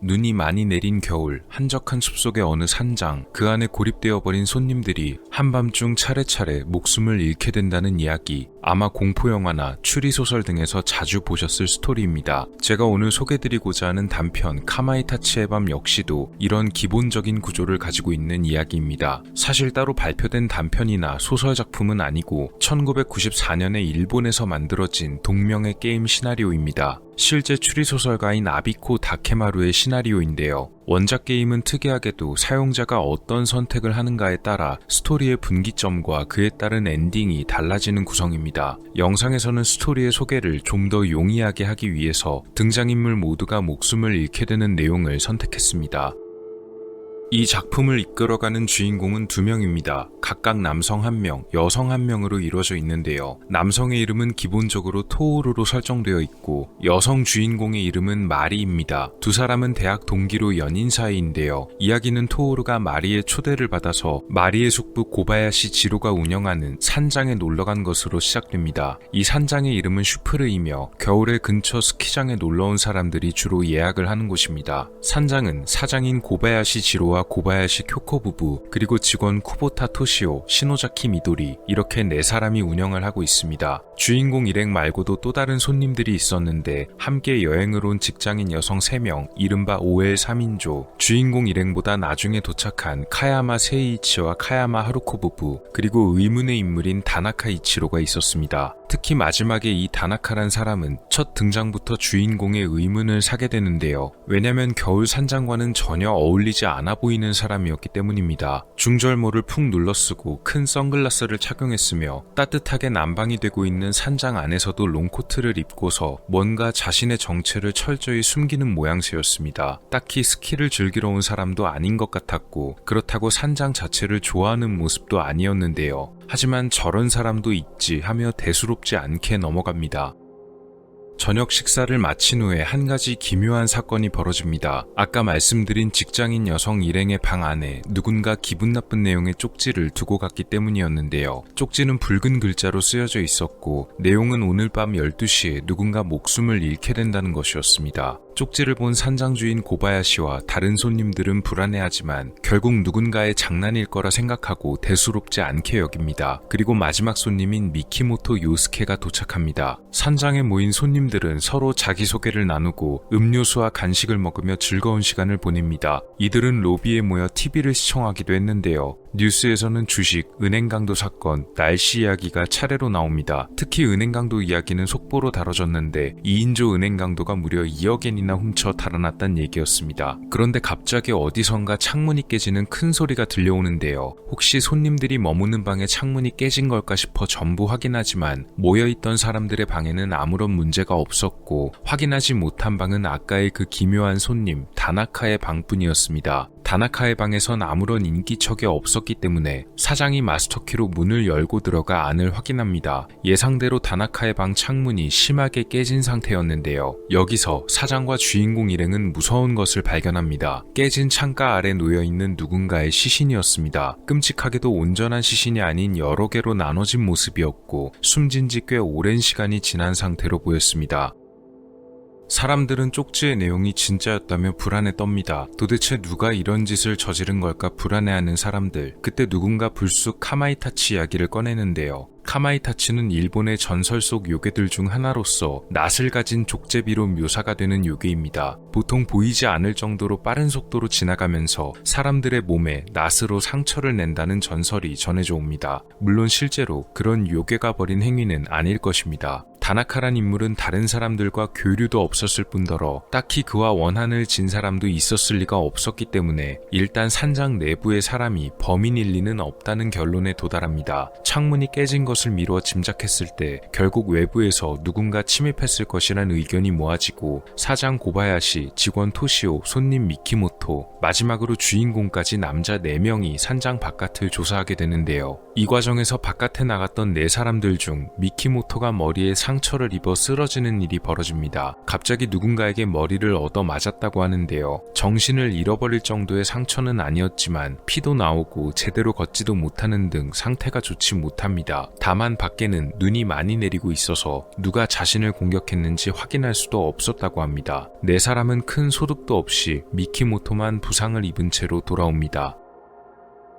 눈이 많이 내린 겨울, 한적한 숲속의 어느 산장, 그 안에 고립되어 버린 손님들이 한밤중 차례차례 목숨을 잃게 된다는 이야기, 아마 공포영화나 추리소설 등에서 자주 보셨을 스토리입니다. 제가 오늘 소개드리고자 하는 단편 카마이타치의 밤 역시도 이런 기본적인 구조를 가지고 있는 이야기입니다. 사실 따로 발표된 단편이나 소설 작품은 아니고 1994년에 일본에서 만들어진 동명의 게임 시나리오입니다. 실제 추리소설가인 아비코 다케마루의 시나리오인데요. 원작 게임은 특이하게도 사용자가 어떤 선택을 하는가에 따라 스토리의 분기점과 그에 따른 엔딩이 달라지는 구성입니다. 영상에서는 스토리의 소개를 좀 더 용이하게 하기 위해서 등장인물 모두가 목숨을 잃게 되는 내용을 선택했습니다. 이 작품을 이끌어가는 주인공은 두 명입니다. 각각 남성 1명, 여성 1명으로 이루어져 있는데요. 남성의 이름은 기본적으로 토오루로 설정되어 있고 여성 주인공의 이름은 마리입니다. 두 사람은 대학 동기로 연인 사이인데요. 이야기는 토오루가 마리의 초대를 받아서 마리의 숙부 고바야시 지로가 운영하는 산장에 놀러간 것으로 시작됩니다. 이 산장의 이름은 슈프르이며 겨울에 근처 스키장에 놀러온 사람들이 주로 예약을 하는 곳입니다. 산장은 사장인 고바야시 지로와 고바야시 쿄코 부부, 그리고 직원 쿠보타 토시오, 시노자키 미도리, 이렇게 4사람이 운영을 하고 있습니다. 주인공 일행 말고도 또 다른 손님들이 있었는데 함께 여행을 온 직장인 여성 3명, 이른바 OL 3인조, 주인공 일행보다 나중에 도착한 카야마 세이이치와 카야마 하루코 부부, 그리고 의문의 인물인 다나카 이치로가 있었습니다. 특히 마지막에 이 다나카란 사람은 첫 등장부터 주인공의 의문을 사게 되는데요. 왜냐면 겨울 산장과는 전혀 어울리지 않아 보이는 사람이었기 때문입니다. 중절모를 푹 눌러쓰고 큰 선글라스를 착용했으며 따뜻하게 난방이 되고 있는 산장 안에서도 롱코트를 입고서 뭔가 자신의 정체를 철저히 숨기는 모양새였습니다. 딱히 스키를 즐기러 온 사람도 아닌 것 같았고 그렇다고 산장 자체를 좋아하는 모습도 아니었는데요. 하지만 저런 사람도 있지 하며 대수롭지 않게 넘어갑니다. 저녁 식사를 마친 후에 한 가지 기묘한 사건이 벌어집니다. 아까 말씀드린 직장인 여성 일행의 방 안에 누군가 기분 나쁜 내용의 쪽지를 두고 갔기 때문이었는데요. 쪽지는 붉은 글자로 쓰여져 있었고 내용은 오늘 밤 12시에 누군가 목숨을 잃게 된다는 것이었습니다. 쪽지를 본 산장주인 고바야시와 다른 손님들은 불안해하지만 결국 누군가의 장난일 거라 생각하고 대수롭지 않게 여깁니다. 그리고 마지막 손님인 미키모토 요스케가 도착합니다. 산장에 모인 손님들은 서로 자기소개를 나누고 음료수와 간식을 먹으며 즐거운 시간을 보냅니다. 이들은 로비에 모여 TV를 시청하기도 했는데요. 뉴스에서는 주식, 은행강도 사건, 날씨 이야기가 차례로 나옵니다. 특히 은행강도 이야기는 속보로 다뤄졌는데 2인조 은행강도가 무려 2억엔이나 훔쳐 달아났다는 얘기였습니다. 그런데 갑자기 어디선가 창문이 깨지는 큰 소리가 들려오는데요. 혹시 손님들이 머무는 방에 창문이 깨진 걸까 싶어 전부 확인하지만 모여있던 사람들의 방에는 아무런 문제가 없었고 확인하지 못한 방은 아까의 그 기묘한 손님 다나카의 방뿐이었습니다. 다나카의 방에선 아무런 인기척이 없었기 때문에 사장이 마스터키로 문을 열고 들어가 안을 확인합니다. 예상대로 다나카의 방 창문이 심하게 깨진 상태였는데요. 여기서 사장과 주인공 일행은 무서운 것을 발견합니다. 깨진 창가 아래 놓여있는 누군가의 시신이었습니다. 끔찍하게도 온전한 시신이 아닌 여러 개로 나눠진 모습이었고 숨진 지 꽤 오랜 시간이 지난 상태로 보였습니다. 사람들은 쪽지의 내용이 진짜였다며 불안에 떱니다. 도대체 누가 이런 짓을 저지른 걸까 불안해하는 사람들. 그때 누군가 불쑥 카마이타치 이야기를 꺼내는데요. 카마이타치는 일본의 전설 속 요괴들 중 하나로서 낫을 가진 족제비로 묘사가 되는 요괴입니다. 보통 보이지 않을 정도로 빠른 속도로 지나가면서 사람들의 몸에 낫으로 상처를 낸다는 전설이 전해져 옵니다. 물론 실제로 그런 요괴가 벌인 행위는 아닐 것입니다. 다나카란 인물은 다른 사람들과 교류도 없었을 뿐더러 딱히 그와 원한을 진 사람도 있었을 리가 없었기 때문에 일단 산장 내부의 사람이 범인일 리는 없다는 결론에 도달합니다. 창문이 깨진 것을 미루어 짐작했을 때 결국 외부에서 누군가 침입했을 것이란 의견이 모아지고 사장 고바야시, 직원 토시오, 손님 미키모토, 마지막으로 주인공까지 남자 4명이 산장 바깥을 조사하게 되는데요. 이 과정에서 바깥에 나갔던 4사람들 중 미키모토가 머리에 상처를 입어 쓰러지는 일이 벌어집니다. 갑자기 누군가에게 머리를 얻어 맞았다고 하는데요. 정신을 잃어버릴 정도의 상처는 아니었지만 피도 나오고 제대로 걷지도 못하는 등 상태가 좋지 못합니다. 다만 밖에는 눈이 많이 내리고 있어서 누가 자신을 공격했는지 확인할 수도 없었다고 합니다. 네 사람은 큰 소득도 없이 미키모토만 부상을 입은 채로 돌아옵니다.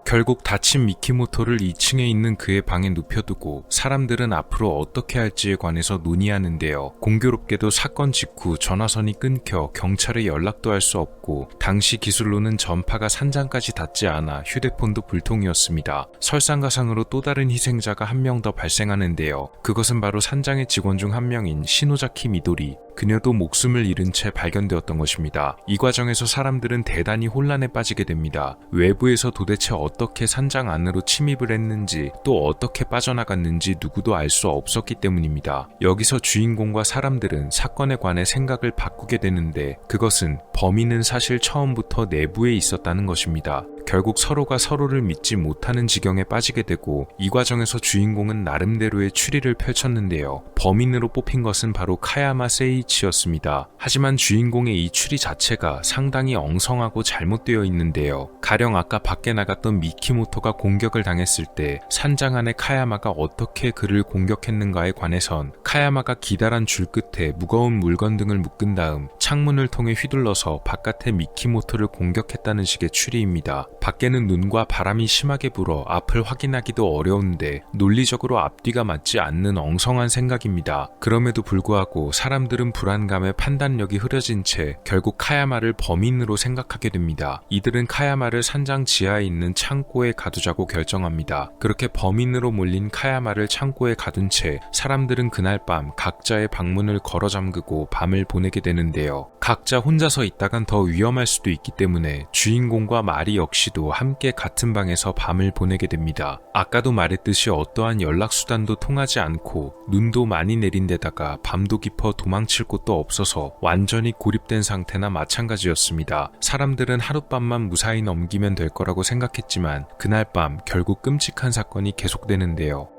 결국 다친 미키모토를 2층에 있는 그의 방에 눕혀두고 사람들은 앞으로 어떻게 할지에 관해서 논의하는데요. 공교롭게도 사건 직후 전화선이 끊겨 경찰에 연락도 할 수 없고 당시 기술로는 전파가 산장까지 닿지 않아 휴대폰도 불통이었습니다. 설상가상으로 또 다른 희생자가 한 명 더 발생하는데요. 그것은 바로 산장의 직원 중 한 명인 시노자키 미도리. 그녀도 목숨을 잃은 채 발견되었던 것입니다. 이 과정에서 사람들은 대단히 혼란에 빠지게 됩니다. 외부에서 도대체 어떻게 산장 안으로 침입을 했는지 또 어떻게 빠져나갔는지 누구도 알 수 없었기 때문입니다. 여기서 주인공과 사람들은 사건에 관해 생각을 바꾸게 되는데 그것은 범인은 사실 처음부터 내부에 있었다는 것입니다. 결국 서로가 서로를 믿지 못하는 지경에 빠지게 되고 이 과정에서 주인공은 나름대로의 추리를 펼쳤는데요. 범인으로 뽑힌 것은 바로 카야마 세이치였습니다. 하지만 주인공의 이 추리 자체가 상당히 엉성하고 잘못되어 있는데요. 가령 아까 밖에 나갔던 미키모토가 공격을 당했을 때 산장 안에 카야마가 어떻게 그를 공격했는가에 관해선 카야마가 기다란 줄 끝에 무거운 물건 등을 묶은 다음 창문을 통해 휘둘러서 바깥의 미키모토를 공격했다는 식의 추리입니다. 밖에는 눈과 바람이 심하게 불어 앞을 확인하기도 어려운데 논리적으로 앞뒤가 맞지 않는 엉성한 생각입니다. 그럼에도 불구하고 사람들은 불안감에 판단력이 흐려진 채 결국 카야마를 범인으로 생각하게 됩니다. 이들은 카야마를 산장 지하에 있는 창고에 가두자고 결정합니다. 그렇게 범인으로 몰린 카야마를 창고에 가둔 채 사람들은 그날 밤 각자의 방문을 걸어 잠그고 밤을 보내게 되는데요. 각자 혼자서 있다간 더 위험할 수도 있기 때문에 주인공과 마리 역시도 함께 같은 방에서 밤을 보내게 됩니다. 아까도 말했듯이 어떠한 연락수단도 통하지 않고 눈도 많이 내린 데다가 밤도 깊어 도망칠 곳도 없어서 완전히 고립된 상태나 마찬가지였습니다. 사람들은 하룻밤만 무사히 넘기면 될 거라고 생각했지만 그날 밤 결국 끔찍한 사건이 계속되는데요.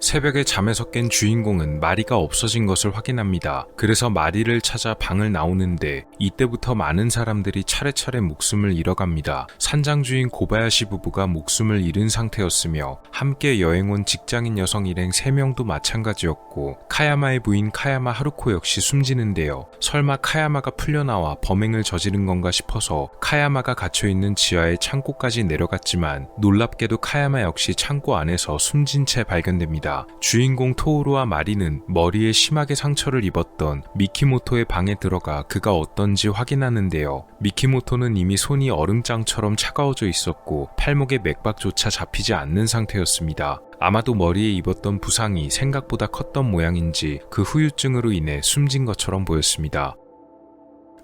새벽에 잠에서 깬 주인공은 마리가 없어진 것을 확인합니다. 그래서 마리를 찾아 방을 나오는데 이때부터 많은 사람들이 차례차례 목숨을 잃어갑니다. 산장 주인 고바야시 부부가 목숨을 잃은 상태였으며 함께 여행 온 직장인 여성 일행 3명도 마찬가지였고 카야마의 부인 카야마 하루코 역시 숨지는데요. 설마 카야마가 풀려나와 범행을 저지른 건가 싶어서 카야마가 갇혀있는 지하의 창고까지 내려갔지만 놀랍게도 카야마 역시 창고 안에서 숨진 채 발견됩니다. 주인공 토우루와 마리는 머리에 심하게 상처를 입었던 미키모토의 방에 들어가 그가 어떤지 확인하는데요. 미키모토는 이미 손이 얼음장처럼 차가워져 있었고 팔목에 맥박조차 잡히지 않는 상태였습니다. 아마도 머리에 입었던 부상이 생각보다 컸던 모양인지 그 후유증으로 인해 숨진 것처럼 보였습니다.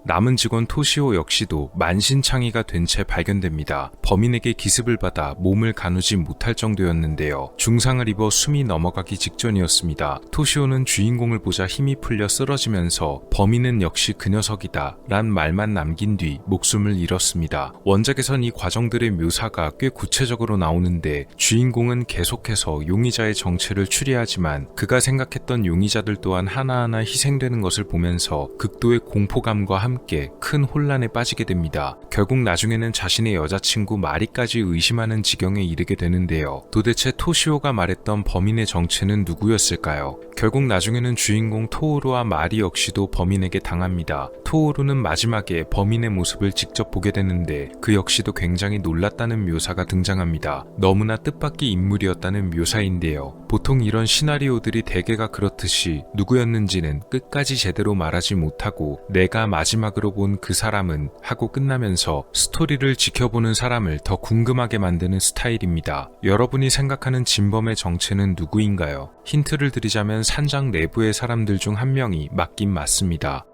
남은 직원 토시오 역시도 만신창이가 된 채 발견됩니다. 범인에게 기습을 받아 몸을 가누지 못할 정도였는데요. 중상을 입어 숨이 넘어가기 직전이었습니다. 토시오는 주인공을 보자 힘이 풀려 쓰러지면서 범인은 역시 그 녀석이다 란 말만 남긴 뒤 목숨을 잃었습니다. 원작에선 이 과정들의 묘사가 꽤 구체적으로 나오는데 주인공은 계속해서 용의자의 정체를 추리하지만 그가 생각했던 용의자들 또한 하나하나 희생되는 것을 보면서 극도의 공포감과 함께 큰 혼란에 빠지게 됩니다. 결국 나중에는 자신의 여자친구 마리까지 의심하는 지경에 이르게 되는데요. 도대체 토시오가 말했던 범인의 정체는 누구였을까요? 결국 나중에는 주인공 토오루와 마리 역시도 범인에게 당합니다. 토오루는 마지막에 범인의 모습을 직접 보게 되는데 그 역시도 굉장히 놀랐다는 묘사가 등장합니다. 너무나 뜻밖의 인물이었다는 묘사인데요. 보통 이런 시나리오들이 대개가 그렇듯이 누구였는지는 끝까지 제대로 말하지 못하고 내가 마지막으로 본 그 사람은 하고 끝나면서 스토리를 지켜보는 사람을 더 궁금하게 만드는 스타일입니다. 여러분이 생각하는 진범의 정체는 누구인가요? 힌트를 드리자면 산장 내부의 사람들 중 한 명이 맞긴 맞습니다.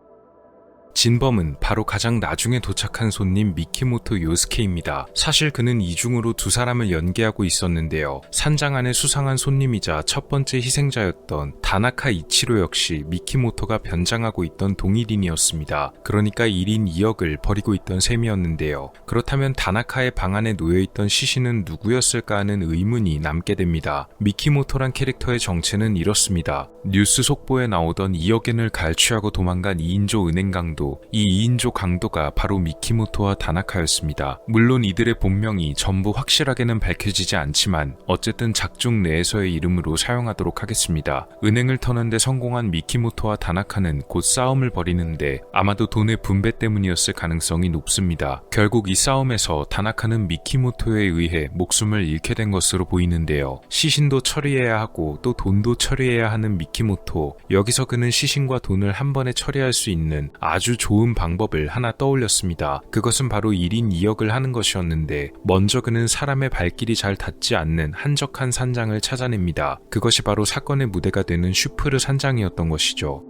진범은 바로 가장 나중에 도착한 손님 미키모토 요스케입니다. 사실 그는 이중으로 두 사람을 연기하고 있었는데요. 산장 안의 수상한 손님이자 첫 번째 희생자였던 다나카 이치로 역시 미키모토가 변장하고 있던 동일인이었습니다. 그러니까 1인 2역을 벌이고 있던 셈이었는데요. 그렇다면 다나카의 방 안에 놓여있던 시신은 누구였을까 하는 의문이 남게 됩니다. 미키모토란 캐릭터의 정체는 이렇습니다. 뉴스 속보에 나오던 2억 엔을 갈취하고 도망간 2인조 은행 강도, 이 2인조 강도가 바로 미키모토와 다나카였습니다. 물론 이들의 본명이 전부 확실하게는 밝혀지지 않지만 어쨌든 작중 내에서의 이름으로 사용하도록 하겠습니다. 은행을 터는데 성공한 미키모토와 다나카는 곧 싸움을 벌이는데 아마도 돈의 분배 때문이었을 가능성이 높습니다. 결국 이 싸움에서 다나카는 미키모토에 의해 목숨을 잃게 된 것으로 보이는데요. 시신도 처리해야 하고 또 돈도 처리해야 하는 미키모토, 여기서 그는 시신과 돈을 한 번에 처리할 수 있는 아주 좋은 방법을 하나 떠올렸습니다. 그것은 바로 1인 2역을 하는 것이었는데 먼저 그는 사람의 발길이 잘 닿지 않는 한적한 산장을 찾아냅니다. 그것이 바로 사건의 무대가 되는 슈프르 산장이었던 것이죠.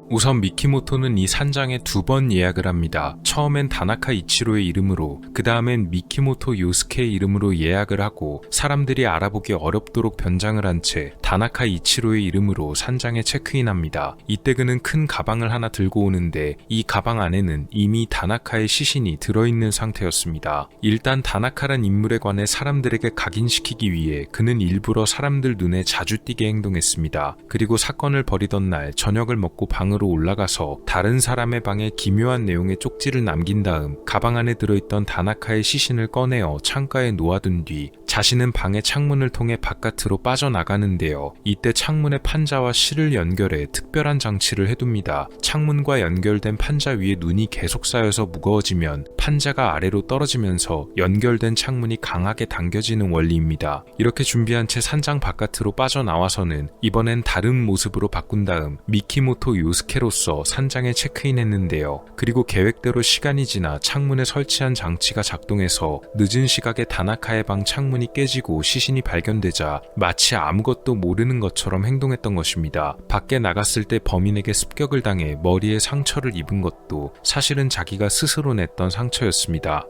우선 미키모토는 이 산장에 2번 예약을 합니다. 처음엔 다나카 이치로의 이름으로, 그 다음엔 미키모토 요스케의 이름으로 예약을 하고 사람들이 알아보기 어렵도록 변장을 한 채 다나카 이치로의 이름으로 산장에 체크인합니다. 이때 그는 큰 가방을 하나 들고 오는데 이 가방 안에는 이미 다나카의 시신이 들어있는 상태였습니다. 일단 다나카란 인물에 관해 사람들에게 각인시키기 위해 그는 일부러 사람들 눈에 자주 띄게 행동했습니다. 그리고 사건을 벌이던 날 저녁을 먹고 방으로 올라가서 다른 사람의 방에 기묘한 내용의 쪽지를 남긴 다음 가방 안에 들어있던 다나카의 시신을 꺼내어 창가에 놓아둔 뒤 자신은 방의 창문을 통해 바깥으로 빠져나가는데요. 이때 창문의 판자와 실을 연결해 특별한 장치를 해둡니다. 창문과 연결된 판자 위에 눈이 계속 쌓여서 무거워지면 판자가 아래로 떨어지면서 연결된 창문이 강하게 당겨지는 원리입니다. 이렇게 준비한 채 산장 바깥으로 빠져나와서는 이번엔 다른 모습으로 바꾼 다음 미키모토 요스케로서 산장에 체크인했는데요. 그리고 계획대로 시간이 지나 창문에 설치한 장치가 작동해서 늦은 시각에 다나카의 방 창문이 깨지고 시신이 발견되자 마치 아무것도 모르는 것처럼 행동했던 것입니다. 밖에 나갔을 때 범인에게 습격을 당해 머리에 상처를 입은 것도 사실은 자기가 스스로 냈던 상처였습니다.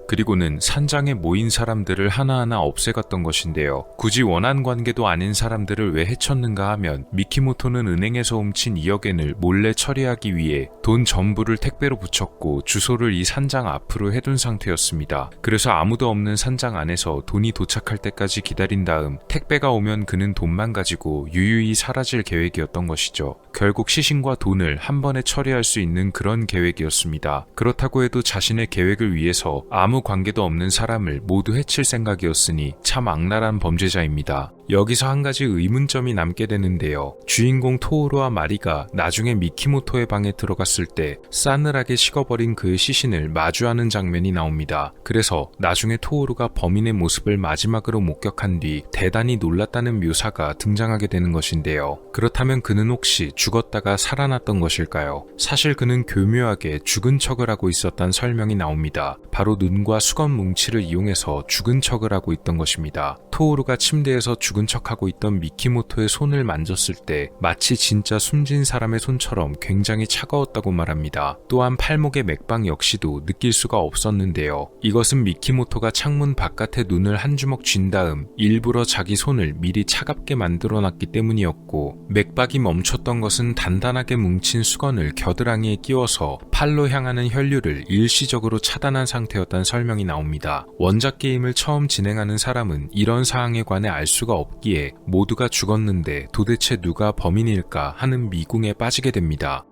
그리고는 산장에 모인 사람들을 하나하나 없애갔던 것인데요. 굳이 원한 관계도 아닌 사람들을 왜 해쳤는가 하면 미키모토는 은행에서 훔친 2억 엔을 몰래 처리하기 위해 돈 전부를 택배로 붙였고 주소를 이 산장 앞으로 해둔 상태였습니다. 그래서 아무도 없는 산장 안에서 돈이 도착할 때까지 기다린 다음 택배가 오면 그는 돈만 가지고 유유히 사라질 계획이었던 것이죠. 결국 시신과 돈을 한 번에 처리할 수 있는 그런 계획이었습니다. 그렇다고 해도 자신의 계획을 위해서 아무 관계도 없는 사람을 모두 해칠 생각이었으니 참 악랄한 범죄자입니다. 여기서 한 가지 의문점이 남게 되는데요. 주인공 토오루와 마리가 나중에 미키모토의 방에 들어갔을 때 싸늘하게 식어버린 그의 시신을 마주하는 장면이 나옵니다. 그래서 나중에 토오루가 범인의 모습을 마지막으로 목격한 뒤 대단히 놀랐다는 묘사가 등장하게 되는 것인데요. 그렇다면 그는 혹시 죽었다가 살아났던 것일까요? 사실 그는 교묘하게 죽은 척을 하고 있었다는 설명이 나옵니다. 바로 눈과 수건 뭉치를 이용해서 죽은 척을 하고 있던 것입니다. 토오루가 침대에서 죽은 척하고 있던 미키모토의 손을 만졌을 때 마치 진짜 숨진 사람의 손처럼 굉장히 차가웠다고 말합니다. 또한 팔목의 맥박 역시도 느낄 수가 없었는데요. 이것은 미키모토가 창문 바깥에 눈을 한 주먹 쥔 다음 일부러 자기 손을 미리 차갑게 만들어놨기 때문이었고, 맥박이 멈췄던 것은 단단하게 뭉친 수건을 겨드랑이에 끼워서 팔로 향하는 혈류를 일시적으로 차단한 상태였다는 설명이 나옵니다. 원작 게임을 처음 진행하는 사람은 이런 사항에 관해 알 수가 없기에 모두가 죽었는데 도대체 누가 범인일까 하는 미궁에 빠지게 됩니다.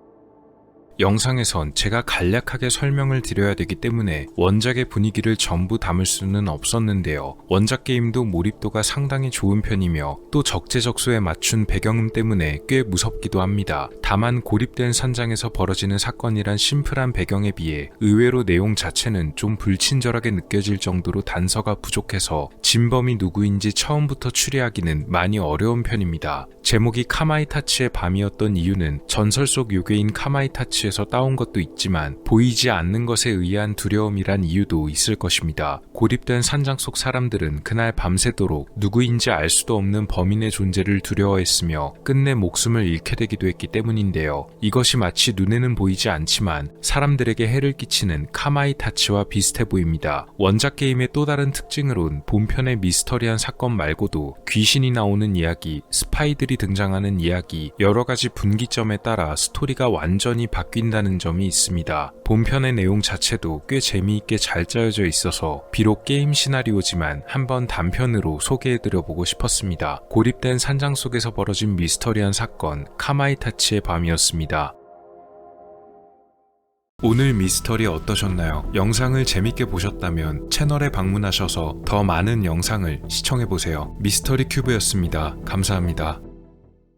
영상에선 제가 간략하게 설명을 드려야 되기 때문에 원작의 분위기를 전부 담을 수는 없었는데요. 원작 게임도 몰입도가 상당히 좋은 편이며 또 적재적소에 맞춘 배경음 때문에 꽤 무섭기도 합니다. 다만 고립된 산장에서 벌어지는 사건이란 심플한 배경에 비해 의외로 내용 자체는 좀 불친절하게 느껴질 정도로 단서가 부족해서 진범이 누구인지 처음부터 추리하기는 많이 어려운 편입니다. 제목이 카마이타치의 밤이었던 이유는 전설 속 요괴인 카마이타치 타치에서 따온 것도 있지만 보이지 않는 것에 의한 두려움이란 이유도 있을 것입니다. 고립된 산장 속 사람들은 그날 밤새도록 누구인지 알 수도 없는 범인의 존재를 두려워했으며 끝내 목숨을 잃게 되기도 했기 때문인데요. 이것이 마치 눈에는 보이지 않지만 사람들에게 해를 끼치는 카마이 타치와 비슷해 보입니다. 원작 게임의 또 다른 특징으론 본편의 미스터리한 사건 말고도 귀신이 나오는 이야기, 스파이들이 등장하는 이야기, 여러가지 분기점에 따라 스토리가 완전히 바뀐다는 점이 있습니다. 본편의 내용 자체도 꽤 재미있게 잘 짜여져 있어서 비록 게임 시나리오지만 한번 단편으로 소개해드려보고 싶었습니다. 고립된 산장 속에서 벌어진 미스터리한 사건, 카마이 타치의 밤이었습니다. 오늘 미스터리 어떠셨나요? 영상을 재밌게 보셨다면 채널에 방문하셔서 더 많은 영상을 시청해보세요. 미스터리 큐브였습니다. 감사합니다.